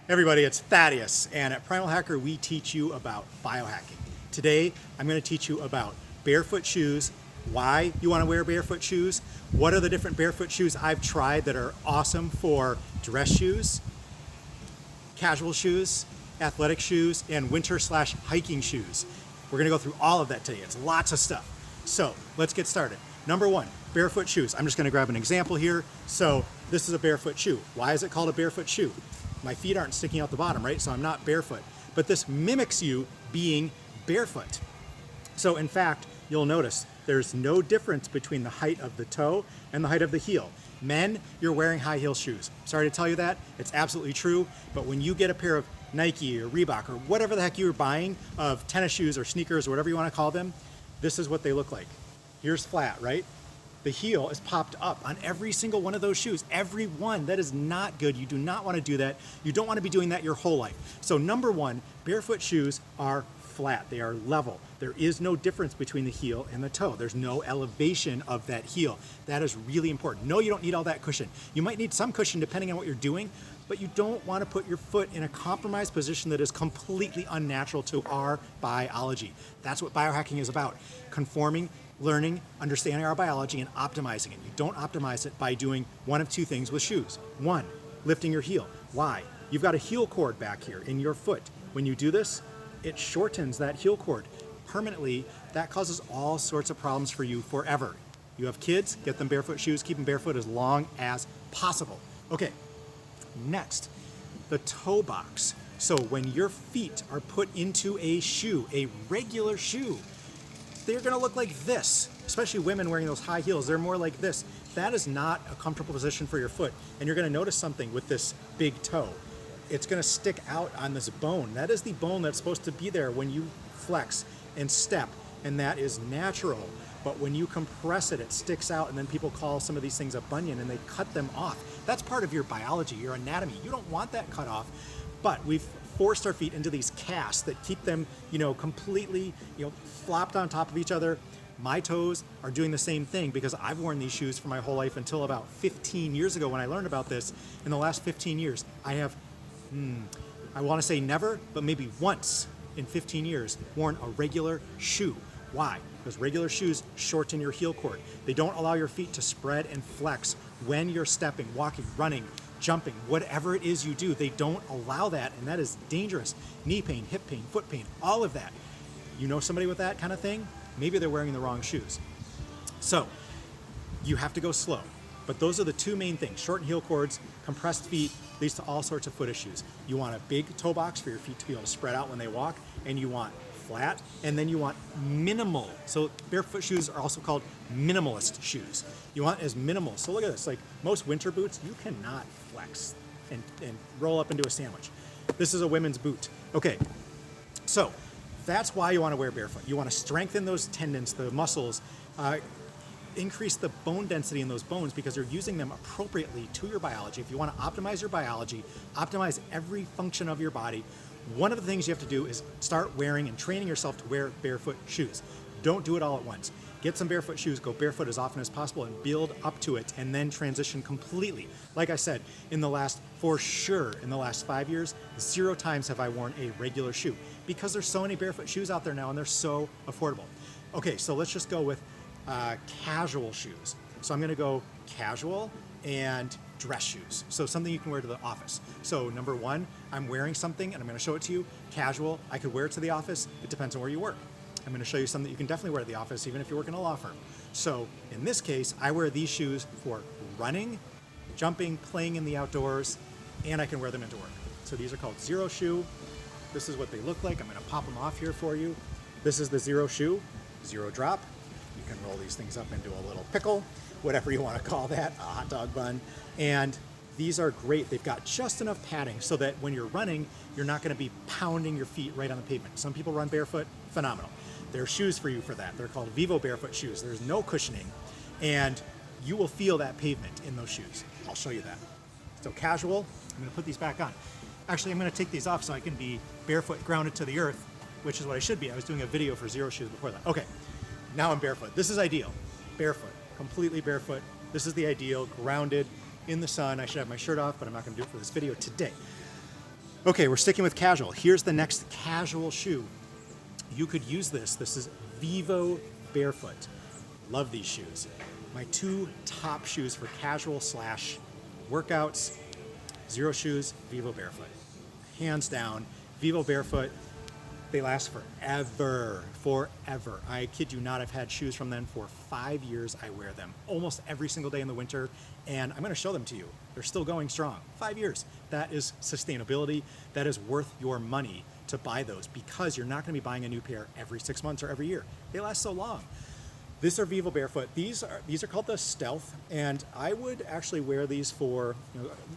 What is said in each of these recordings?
Everybody, it's Thaddeus, and at Primal Hacker we teach you about biohacking. Today I'm going to teach you about barefoot shoes, why you want to wear barefoot shoes, what are the different barefoot shoes I've tried that are awesome for dress shoes, casual shoes, athletic shoes, and winter/hiking shoes. We're going to go through all of that today. It's lots of stuff. So let's get started. Number one, barefoot shoes. I'm just going to grab an example here. So this is a barefoot shoe. Why is it called a barefoot shoe? My feet aren't sticking out the bottom, right? So I'm not barefoot. But this mimics you being barefoot. So in fact, you'll notice there's no difference between the height of the toe and the height of the heel. Men, you're wearing high heel shoes. Sorry to tell you that, it's absolutely true, but when you get a pair of Nike or Reebok or whatever the heck you were buying of tennis shoes or sneakers or whatever you want to call them, this is what they look like. Here's flat, right? The heel is popped up on every single one of those shoes. Every one. That is not good. You do not want to do that. You don't want to be doing that your whole life. So number one, barefoot shoes are flat. They are level. There is no difference between the heel and the toe. There's no elevation of that heel. That is really important. No, you don't need all that cushion. You might need some cushion depending on what you're doing, but you don't want to put your foot in a compromised position that is completely unnatural to our biology. That's what biohacking is about. Conforming, learning, understanding our biology, and optimizing it. You don't optimize it by doing one of two things with shoes. One, lifting your heel. Why? You've got a heel cord back here in your foot. When you do this, it shortens that heel cord permanently. That causes all sorts of problems for you forever. You have kids, get them barefoot shoes, keep them barefoot as long as possible. Okay, next, the toe box. So when your feet are put into a shoe, a regular shoe, they're gonna look like this, especially women wearing those high heels. They're more like this. That is not a comfortable position for your foot. And you're gonna notice something with this big toe. It's gonna stick out on this bone. That is the bone that's supposed to be there when you flex and step, and that is natural. But when you compress it, it sticks out, and then people call some of these things a bunion, and they cut them off. That's part of your biology, your anatomy. You don't want that cut off, but we've forced our feet into these casts that keep them, completely, flopped on top of each other. My toes are doing the same thing because I've worn these shoes for my whole life until about 15 years ago when I learned about this. In the last 15 years, I have, I want to say never, but maybe once in 15 years, worn a regular shoe. Why? Because regular shoes shorten your heel cord. They don't allow your feet to spread and flex when you're stepping, walking, running, jumping, whatever it is you do. They don't allow that, and that is dangerous. Knee pain, hip pain, foot pain, all of that. You know somebody with that kind of thing? Maybe they're wearing the wrong shoes. So you have to go slow. But those are the two main things. Shortened heel cords, compressed feet, leads to all sorts of foot issues. You want a big toe box for your feet to be able to spread out when they walk, and you want flat, and then you want minimal. So barefoot shoes are also called minimalist shoes. You want as minimal. So look at this, like most winter boots, you cannot flex and roll up into a sandwich. This is a women's boot. Okay, so that's why you want to wear barefoot. You want to strengthen those tendons, the muscles, increase the bone density in those bones because you're using them appropriately to your biology. If you want to optimize your biology, optimize every function of your body, one of the things you have to do is start wearing and training yourself to wear barefoot shoes. Don't do it all at once. Get some barefoot shoes, go barefoot as often as possible, and build up to it, and then transition completely. Like I said, for sure, in the last 5 years, 0 times have I worn a regular shoe because there's so many barefoot shoes out there now, and they're so affordable. Okay, so let's just go with casual shoes. So I'm gonna go casual and dress shoes. So something you can wear to the office. So number one, I'm wearing something and I'm gonna show it to you. Casual, I could wear it to the office. It depends on where you work. I'm gonna show you something that you can definitely wear to the office even if you work in a law firm. So in this case, I wear these shoes for running, jumping, playing in the outdoors, and I can wear them into work. So these are called zero shoe. This is what they look like. I'm gonna pop them off here for you. This is the zero shoe, zero drop. You can roll these things up into a little pickle, whatever you want to call that, a hot dog bun. And these are great. They've got just enough padding so that when you're running, you're not going to be pounding your feet right on the pavement. Some people run barefoot, phenomenal. There are shoes for you for that. They're called Vivo Barefoot shoes. There's no cushioning, and you will feel that pavement in those shoes. I'll show you that. So casual, I'm going to put these back on. Actually, I'm going to take these off so I can be barefoot, grounded to the earth, which is what I should be. I was doing a video for zero shoes before that. Okay. Now I'm barefoot. This is ideal. Barefoot, completely barefoot. This is the ideal, grounded in the sun. I should have my shirt off, but I'm not gonna do it for this video today. Okay, we're sticking with casual. Here's the next casual shoe. You could use this. This is Vivo Barefoot. Love these shoes. My two top shoes for casual slash workouts, Zero shoes, Vivo Barefoot. Hands down, Vivo Barefoot, they last forever, forever. I kid you not, I've had shoes from them for 5 years. I wear them almost every single day in the winter, and I'm gonna show them to you. They're still going strong. 5 years. That is sustainability. That is worth your money to buy those, because you're not gonna be buying a new pair every 6 months or every year. They last so long. These are Vivo Barefoot. These are called the Stealth, and I would actually wear these for,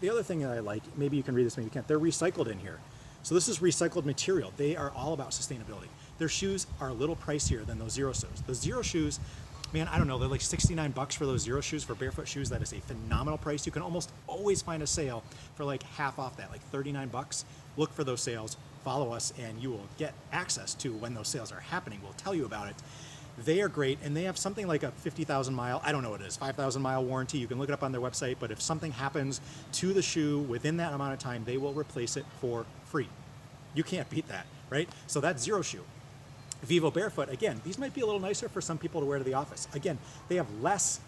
the other thing that I like, maybe you can read this, maybe you can't, they're recycled in here. So this is recycled material. They are all about sustainability. Their shoes are a little pricier than those Zero shoes. The Zero shoes, man, I don't know, they're like 69 bucks for those Zero shoes, for barefoot shoes. That is a phenomenal price. You can almost always find a sale for like half off that, like 39 bucks. Look for those sales, follow us, and you will get access to when those sales are happening. We'll tell you about it. They are great, and they have something like a 50,000 mile, I don't know what it is, 5,000 mile warranty. You can look it up on their website, but if something happens to the shoe within that amount of time, they will replace it for free. You can't beat that, right? So that's Zero shoe. Vivo Barefoot, again, these might be a little nicer for some people to wear to the office. Again, they have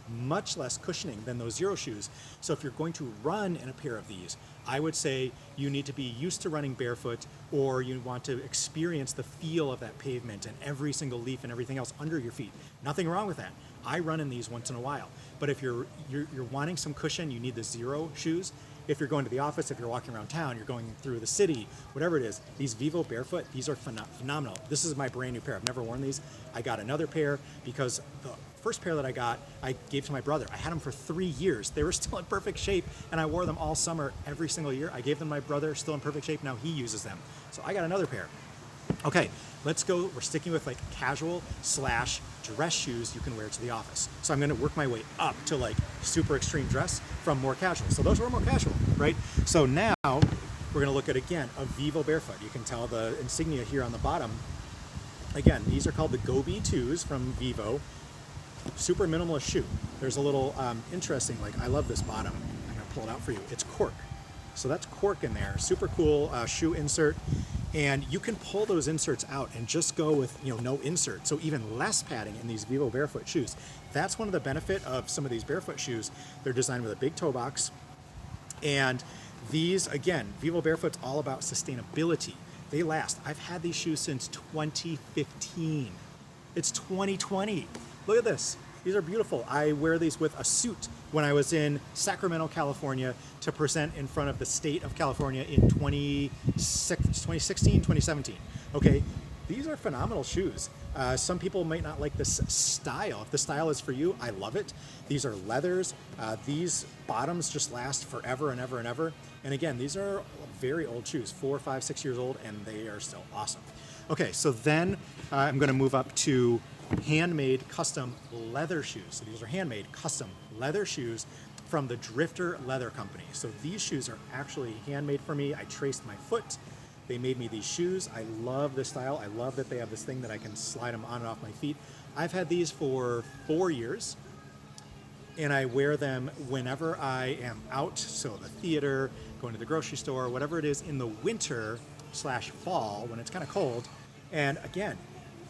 much less cushioning than those Zero shoes. So if you're going to run in a pair of these, I would say you need to be used to running barefoot, or you want to experience the feel of that pavement and every single leaf and everything else under your feet. Nothing wrong with that. I run in these once in a while. But if you're wanting some cushion, you need the Zero shoes. If you're going to the office, if you're walking around town, you're going through the city, whatever it is, these Vivo Barefoot, these are phenomenal. This is my brand new pair. I've never worn these. I got another pair because the first pair that I got, I gave to my brother. I had them for 3 years. They were still in perfect shape, and I wore them all summer, every single year. I gave them to my brother, still in perfect shape. Now he uses them. So I got another pair. Okay, let's go. We're sticking with like casual slash dress shoes you can wear to the office. So I'm gonna work my way up to like super extreme dress from more casual. So those were more casual, right? So now we're gonna look at, again, a Vivo Barefoot. You can tell the insignia here on the bottom. Again, these are called the Goby 2s from Vivo. Super minimalist shoe. There's a little interesting, like, I love this bottom. I'm gonna pull it out for you. It's cork. So that's cork in there. Super cool shoe insert. And you can pull those inserts out and just go with, no insert. So even less padding in these Vivo Barefoot shoes. That's one of the benefit of some of these barefoot shoes. They're designed with a big toe box. And these, again, Vivo Barefoot's all about sustainability. They last. I've had these shoes since 2015. It's 2020. Look at this. These are beautiful. I wear these with a suit when I was in Sacramento, California, to present in front of the state of California in 2016, 2017. Okay, these are phenomenal shoes. Some people might not like this style. If the style is for you, I love it. These are leathers. These bottoms just last forever and ever and ever. And again, these are very old shoes, 4, 5, 6 years old, and they are still awesome. Okay, so then I'm gonna move up to handmade custom leather shoes. So these are handmade custom leather shoes from the Drifter Leather Company. So these shoes are actually handmade for me. I traced my foot. They made me these shoes. I love this style. I love that they have this thing that I can slide them on and off my feet. I've had these for 4 years, and I wear them whenever I am out. So the theater, going to the grocery store, whatever it is in the winter / fall when it's kind of cold. And again,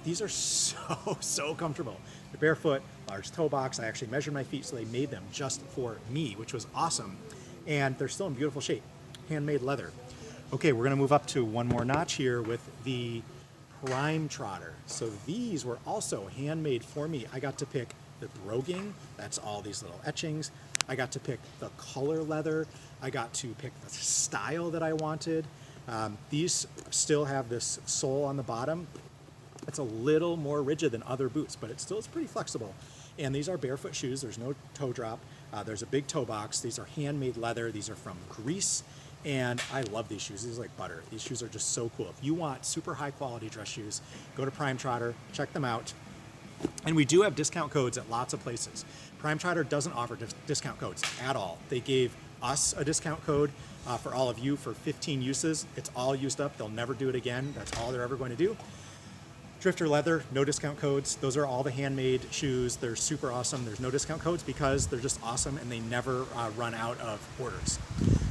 these are so comfortable. The barefoot, large toe box. I actually measured my feet, so they made them just for me, which was awesome. And they're still in beautiful shape. Handmade leather. Okay, we're gonna move up to one more notch here with the Prime Trotter. So these were also handmade for me. I got to pick the broguing. That's all these little etchings. I got to pick the color leather. I got to pick the style that I wanted. These still have this sole on the bottom. It's a little more rigid than other boots, but it still is pretty flexible. And these are barefoot shoes. There's no toe drop. There's a big toe box. These are handmade leather. These are from Greece. And I love these shoes. These are like butter. These shoes are just so cool. If you want super high quality dress shoes, go to Prime Trotter, check them out. And we do have discount codes at lots of places. Prime Trotter doesn't offer discount codes at all. They gave us a discount code for all of you for 15 uses. It's all used up. They'll never do it again. That's all they're ever going to do. Drifter leather, no discount codes. Those are all the handmade shoes. They're super awesome. There's no discount codes because they're just awesome and they never run out of orders.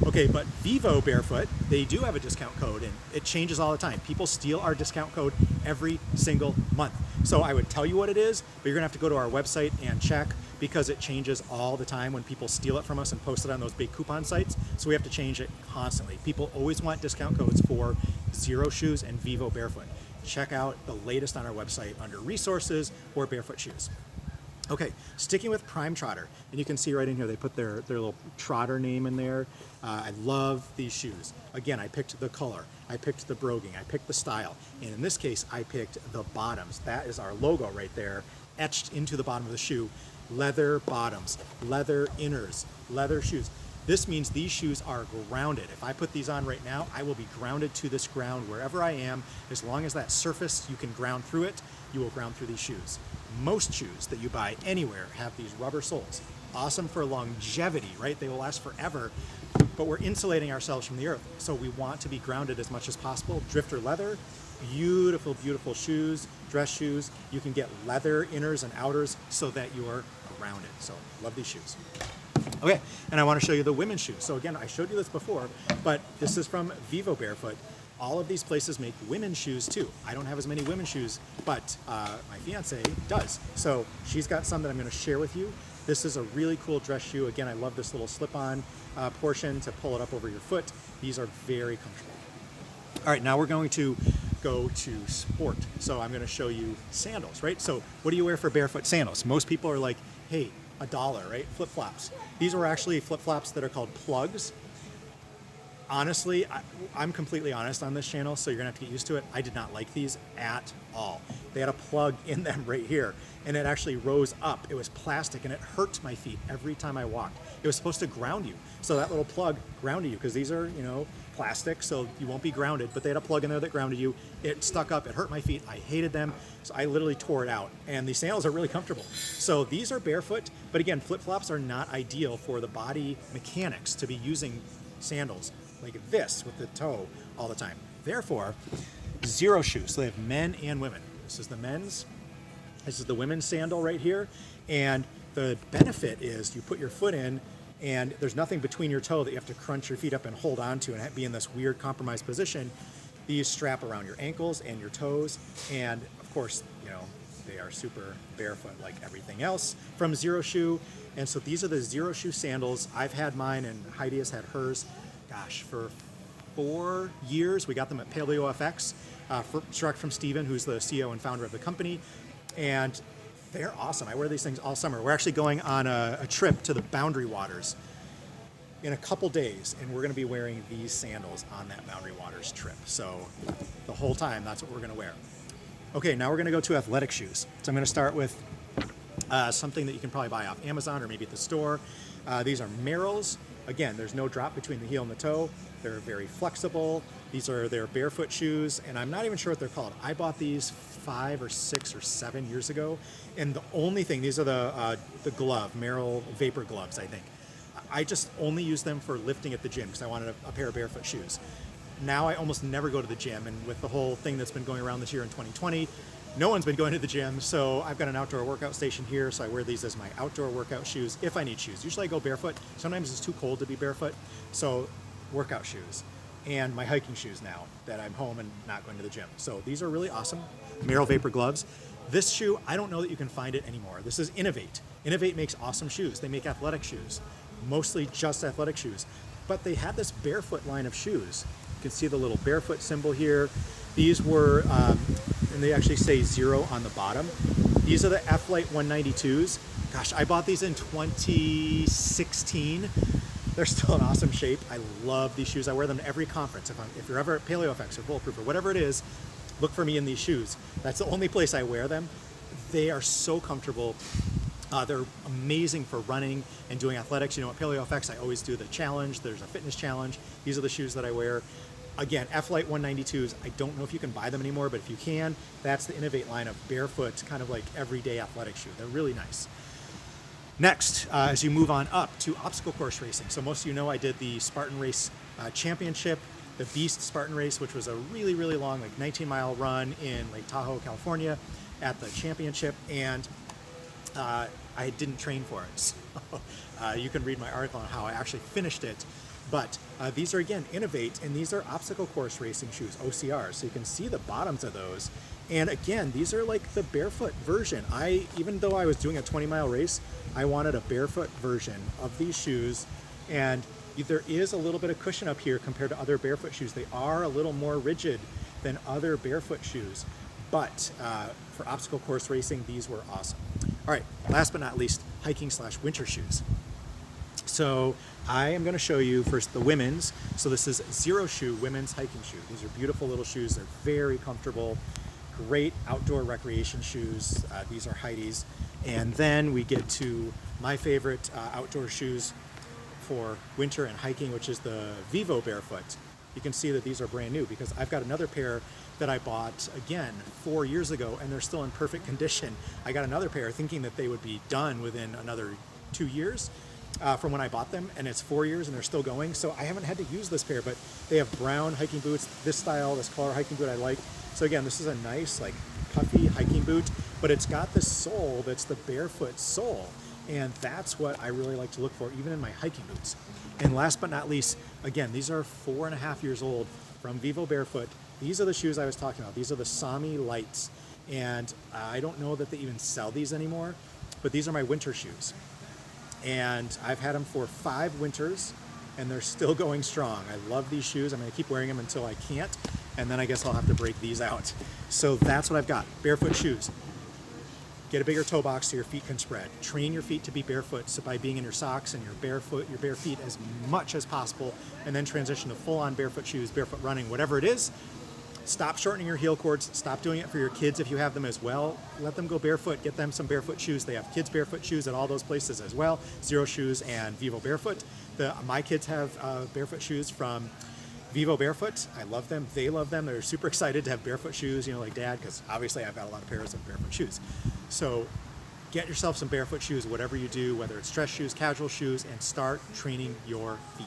Okay, but Vivo Barefoot, they do have a discount code and it changes all the time. People steal our discount code every single month. So I would tell you what it is, but you're gonna have to go to our website and check because it changes all the time when people steal it from us and post it on those big coupon sites. So we have to change it constantly. People always want discount codes for Zero Shoes and Vivo Barefoot. Check out the latest on our website under resources or barefoot shoes. Okay, sticking with Prime Trotter, and you can see right in here they put their little Trotter name in there. I love these shoes. Again, I picked the color, I picked the broguing, I picked the style, and in this case I picked the bottoms. That is our logo right there, etched into the bottom of the shoe. Leather bottoms, leather inners, leather shoes. This means these shoes are grounded. If I put these on right now, I will be grounded to this ground wherever I am. As long as that surface, you can ground through it, you will ground through these shoes. Most shoes that you buy anywhere have these rubber soles. Awesome for longevity, right? They will last forever, but we're insulating ourselves from the earth. So we want to be grounded as much as possible. Drifter leather, beautiful, beautiful shoes, dress shoes. You can get leather inners and outers so that you are grounded. So love these shoes. Okay, and I want to show you the women's shoes. So again, I showed you this before, but this is from Vivo Barefoot. All of these places make women's shoes too. I don't have as many women's shoes, but my fiance does. So she's got some that I'm going to share with you. This is a really cool dress shoe. Again, I love this little slip-on portion to pull it up over your foot. These are very comfortable. All right, now we're going to go to sport. So I'm going to show you sandals, right? So what do you wear for barefoot sandals? Most people are like, hey, $1, right? Flip-flops. These were actually flip-flops that are called plugs. Honestly, I'm completely honest on this channel, so you're gonna have to get used to it. I did not like these at all. They had a plug in them right here, and it actually rose up. It was plastic, and it hurt my feet every time I walked. It was supposed to ground you. So that little plug grounded you, because these are, plastic, so you won't be grounded, but they had a plug in there that grounded you. It stuck up, it hurt my feet. I hated them, so I literally tore it out. And these sandals are really comfortable. So these are barefoot, but again, flip-flops are not ideal for the body mechanics to be using sandals like this with the toe all the time. Therefore, Zero Shoes. So they have men and women. This is the men's, this is the women's sandal right here. And the benefit is you put your foot in and there's nothing between your toe that you have to crunch your feet up and hold on to and be in this weird compromised position. These strap around your ankles and your toes. And of course, they are super barefoot like everything else from Zero Shoe. And so these are the Zero Shoe sandals. I've had mine and Heidi has had hers. Gosh, for 4 years. We got them at Paleo FX, direct from Steven, who's the CEO and founder of the company. And they're awesome. I wear these things all summer. We're actually going on a trip to the Boundary Waters in a couple days, and we're going to be wearing these sandals on that Boundary Waters trip. So the whole time, that's what we're going to wear. Okay, now we're going to go to athletic shoes. So I'm going to start with something that you can probably buy off Amazon or maybe at the store. These are Merrells. Again, there's no drop between the heel and the toe. They're very flexible. These are their barefoot shoes, and I'm not even sure what they're called. I bought these 5 or 6 or 7 years ago, and the only thing, these are the glove, Merrell Vapor gloves, I think. I just only use them for lifting at the gym because I wanted a pair of barefoot shoes. Now I almost never go to the gym, and with the whole thing that's been going around this year in 2020, no one's been going to the gym, so I've got an outdoor workout station here, so I wear these as my outdoor workout shoes if I need shoes. Usually I go barefoot. Sometimes it's too cold to be barefoot, so workout shoes. And my hiking shoes now that I'm home and not going to the gym. So these are really awesome. Merrell Vapor gloves. This shoe, I don't know that you can find it anymore. This is Innovate. Innovate makes awesome shoes. They make athletic shoes, mostly just athletic shoes. But they had this barefoot line of shoes. You can see the little barefoot symbol here. These were, and they actually say 0 on the bottom. These are the F-Lite 192s. Gosh, I bought these in 2016. They're still in awesome shape. I love these shoes. I wear them to every conference. If you're ever at Paleo FX or Bulletproof or whatever it is, look for me in these shoes. That's the only place I wear them. They are so comfortable. They're amazing for running and doing athletics. At Paleo FX, I always do the challenge. There's a fitness challenge. These are the shoes that I wear. Again, F-Lite 192s, I don't know if you can buy them anymore, but if you can, that's the Innovate line of barefoot, kind of like everyday athletic shoe. They're really nice. Next, as you move on up to obstacle course racing. So most of you know I did the Spartan Race Championship the Beast Spartan Race, which was a really, really long, like 19-mile run in Lake Tahoe, California at the championship, and I didn't train for it. So, you can read my article on how I actually finished it. But these are, again, Innovate, and these are obstacle course racing shoes, OCRs. So you can see the bottoms of those. And again, these are like the barefoot version. Even though I was doing a 20-mile race, I wanted a barefoot version of these shoes. And there is a little bit of cushion up here compared to other barefoot shoes. They are a little more rigid than other barefoot shoes. But for obstacle course racing, these were awesome. All right, last but not least, hiking/winter shoes. So I am going to show you first the women's. So this is Zero Shoe women's hiking shoe. These are beautiful little shoes. They're very comfortable, great outdoor recreation shoes. These are Heidi's. And then we get to my favorite outdoor shoes for winter and hiking, which is the Vivo Barefoot. You can see that these are brand new because I've got another pair that I bought, again, 4 years ago, and they're still in perfect condition. I got another pair thinking that they would be done within another 2 years from when I bought them, and it's 4 years and they're still going. So I haven't had to use this pair, but they have brown hiking boots, this style, this color hiking boot I like. So again, this is a nice, like, puffy hiking boot, but it's got this sole that's the barefoot sole. And that's what I really like to look for, even in my hiking boots. And last but not least, again, these are 4.5 years old from Vivo Barefoot. These are the shoes I was talking about. These are the Sami Lights. And I don't know that they even sell these anymore, but these are my winter shoes. And I've had them for 5 winters, and they're still going strong. I love these shoes. I'm going to keep wearing them until I can't, and then I guess I'll have to break these out. So that's what I've got, barefoot shoes. Get a bigger toe box so your feet can spread. Train your feet to be barefoot so by being in your socks and your bare feet as much as possible, and then transition to full-on barefoot shoes, barefoot running, whatever it is. Stop shortening your heel cords. Stop doing it for your kids if you have them as well. Let them go barefoot. Get them some barefoot shoes. They have kids' barefoot shoes at all those places as well. Zero Shoes and Vivo Barefoot. My kids have barefoot shoes from Vivo Barefoot. I love them. They love them. They're super excited to have barefoot shoes, like Dad, because obviously I've got a lot of pairs of barefoot shoes. So get yourself some barefoot shoes, whatever you do, whether it's dress shoes, casual shoes, and start training your feet.